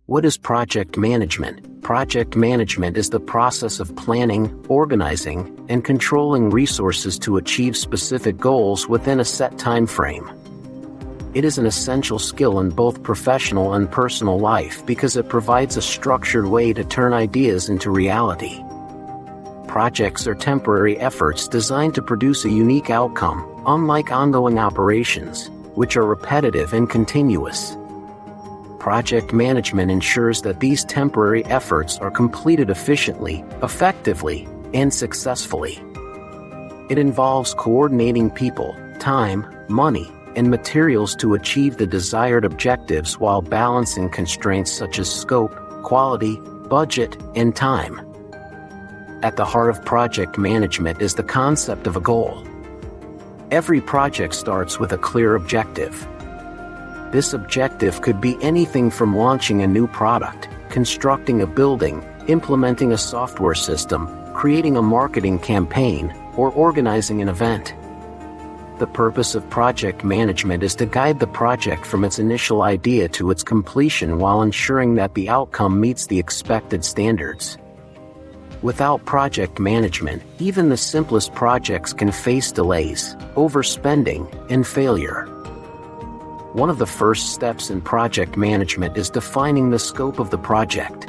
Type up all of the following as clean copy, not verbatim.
What is project management? Project management is the process of planning, organizing, and controlling resources to achieve specific goals within a set time frame. It is an essential skill in both professional and personal life because it provides a structured way to turn ideas into reality. Projects are temporary efforts designed to produce a unique outcome, unlike ongoing operations, which are repetitive and continuous. Project management ensures that these temporary efforts are completed efficiently, effectively, and successfully. It involves coordinating people, time, money, and materials to achieve the desired objectives while balancing constraints such as scope, quality, budget, and time. At the heart of project management is the concept of a goal. Every project starts with a clear objective. This objective could be anything from launching a new product, constructing a building, implementing a software system, creating a marketing campaign, or organizing an event. The purpose of project management is to guide the project from its initial idea to its completion while ensuring that the outcome meets the expected standards. Without project management, even the simplest projects can face delays, overspending, and failure. One of the first steps in project management is defining the scope of the project.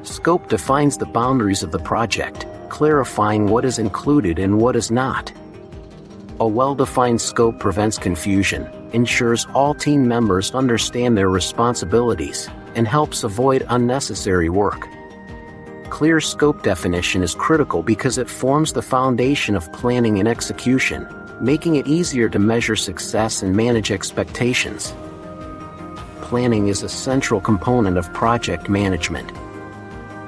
Scope defines the boundaries of the project, clarifying what is included and what is not. A well-defined scope prevents confusion, ensures all team members understand their responsibilities, and helps avoid unnecessary work. Clear scope definition is critical because it forms the foundation of planning and execution, making it easier to measure success and manage expectations. Planning is a central component of project management.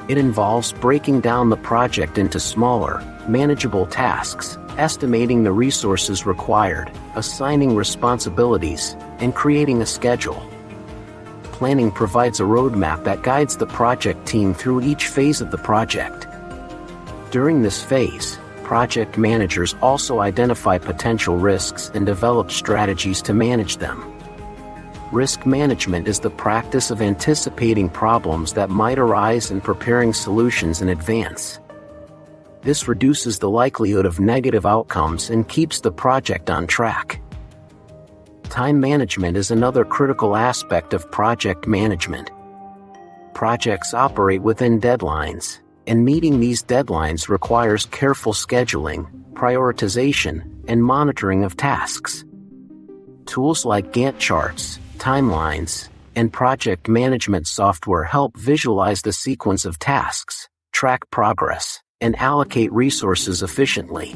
It involves breaking down the project into smaller, manageable tasks, estimating the resources required, assigning responsibilities, and creating a schedule. Planning provides a roadmap that guides the project team through each phase of the project. During this phase, project managers also identify potential risks and develop strategies to manage them. Risk management is the practice of anticipating problems that might arise and preparing solutions in advance. This reduces the likelihood of negative outcomes and keeps the project on track. Time management is another critical aspect of project management. Projects operate within deadlines, and meeting these deadlines requires careful scheduling, prioritization, and monitoring of tasks. Tools like Gantt charts, timelines, and project management software help visualize the sequence of tasks, track progress, and allocate resources efficiently.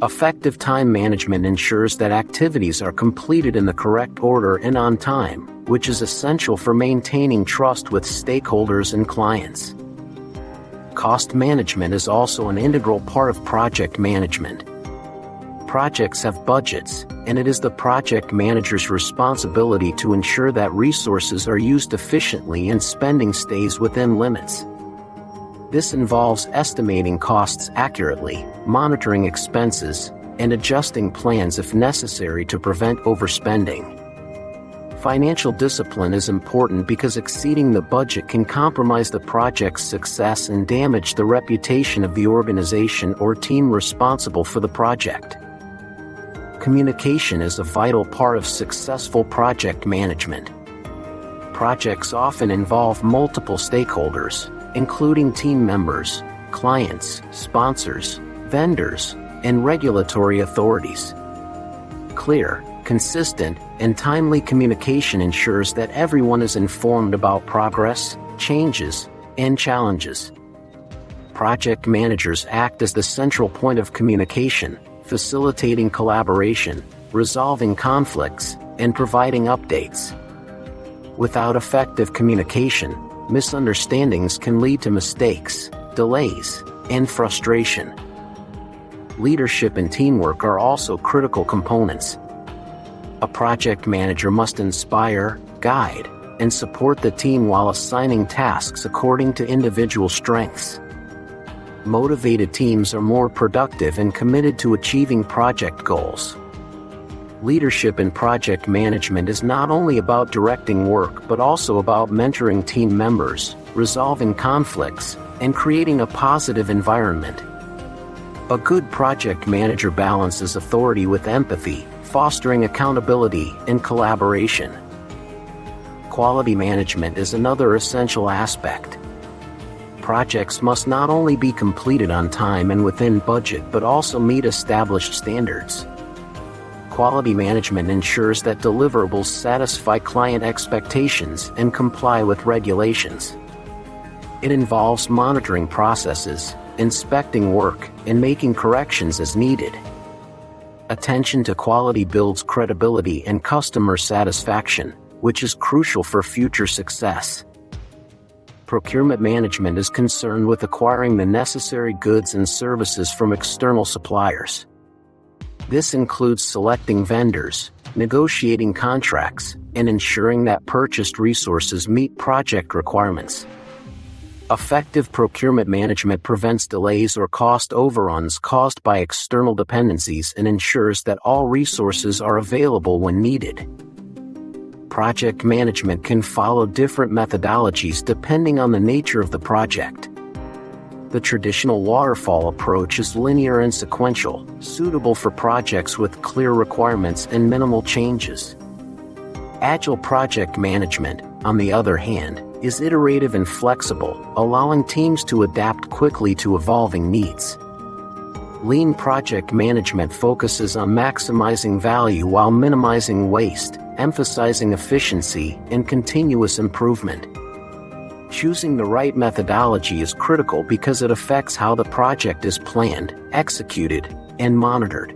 Effective time management ensures that activities are completed in the correct order and on time, which is essential for maintaining trust with stakeholders and clients. Cost management is also an integral part of project management. Projects have budgets, and it is the project manager's responsibility to ensure that resources are used efficiently and spending stays within limits. This involves estimating costs accurately, monitoring expenses, and adjusting plans if necessary to prevent overspending. Financial discipline is important because exceeding the budget can compromise the project's success and damage the reputation of the organization or team responsible for the project. Communication is a vital part of successful project management. Projects often involve multiple stakeholders, including team members, clients, sponsors, vendors, and regulatory authorities. Clear, consistent, and timely communication ensures that everyone is informed about progress, changes, and challenges. Project managers act as the central point of communication, facilitating collaboration, resolving conflicts, and providing updates. Without effective communication, misunderstandings can lead to mistakes, delays, and frustration. Leadership and teamwork are also critical components. A project manager must inspire, guide, and support the team while assigning tasks according to individual strengths. Motivated teams are more productive and committed to achieving project goals. Leadership in project management is not only about directing work but also about mentoring team members, resolving conflicts, and creating a positive environment. A good project manager balances authority with empathy, fostering accountability and collaboration. Quality management is another essential aspect. Projects must not only be completed on time and within budget but also meet established standards. Quality management ensures that deliverables satisfy client expectations and comply with regulations. It involves monitoring processes, inspecting work, and making corrections as needed. Attention to quality builds credibility and customer satisfaction, which is crucial for future success. Procurement management is concerned with acquiring the necessary goods and services from external suppliers. This includes selecting vendors, negotiating contracts, and ensuring that purchased resources meet project requirements. Effective procurement management prevents delays or cost overruns caused by external dependencies and ensures that all resources are available when needed. Project management can follow different methodologies depending on the nature of the project. The traditional waterfall approach is linear and sequential, suitable for projects with clear requirements and minimal changes. Agile project management, on the other hand, is iterative and flexible, allowing teams to adapt quickly to evolving needs. Lean project management focuses on maximizing value while minimizing waste, emphasizing efficiency and continuous improvement. Choosing the right methodology is critical because it affects how the project is planned, executed, and monitored.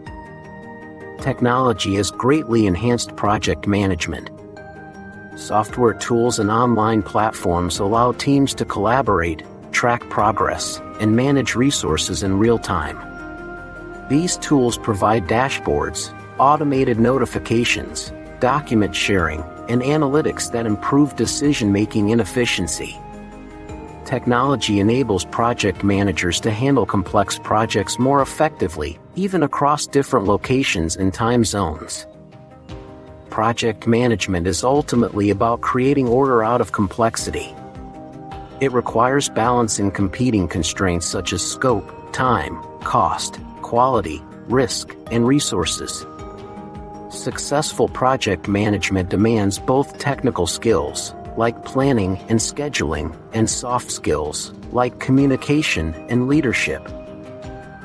Technology has greatly enhanced project management. Software tools and online platforms allow teams to collaborate, track progress, and manage resources in real time. These tools provide dashboards, automated notifications, document sharing, and analytics that improve decision-making and efficiency. Technology enables project managers to handle complex projects more effectively, even across different locations and time zones. Project management is ultimately about creating order out of complexity. It requires balancing competing constraints such as scope, time, cost, quality, risk, and resources. Successful project management demands both technical skills, like planning and scheduling, and soft skills, like communication and leadership.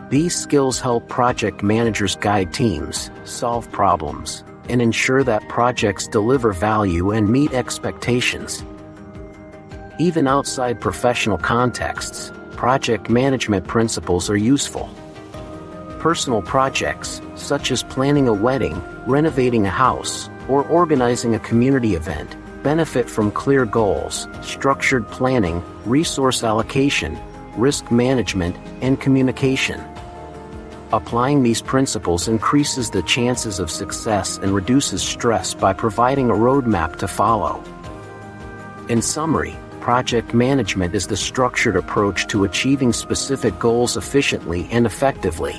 These skills help project managers guide teams, solve problems, and ensure that projects deliver value and meet expectations. Even outside professional contexts, project management principles are useful. Personal projects, such as planning a wedding, renovating a house, or organizing a community event, benefit from clear goals, structured planning, resource allocation, risk management, and communication. Applying these principles increases the chances of success and reduces stress by providing a roadmap to follow. In summary, project management is the structured approach to achieving specific goals efficiently and effectively.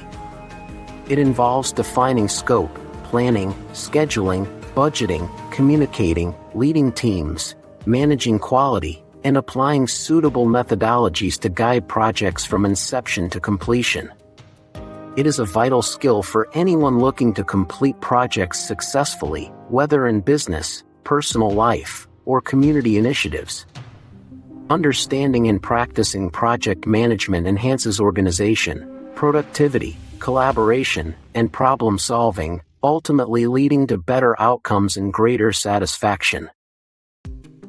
It involves defining scope, planning, scheduling, budgeting, communicating, leading teams, managing quality, and applying suitable methodologies to guide projects from inception to completion. It is a vital skill for anyone looking to complete projects successfully, whether in business, personal life, or community initiatives. Understanding and practicing project management enhances organization, productivity, collaboration, and problem solving, ultimately leading to better outcomes and greater satisfaction.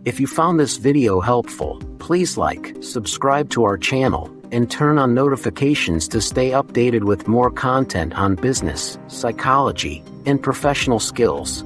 If you found this video helpful, please like, subscribe to our channel, and turn on notifications to stay updated with more content on business, psychology, and professional skills.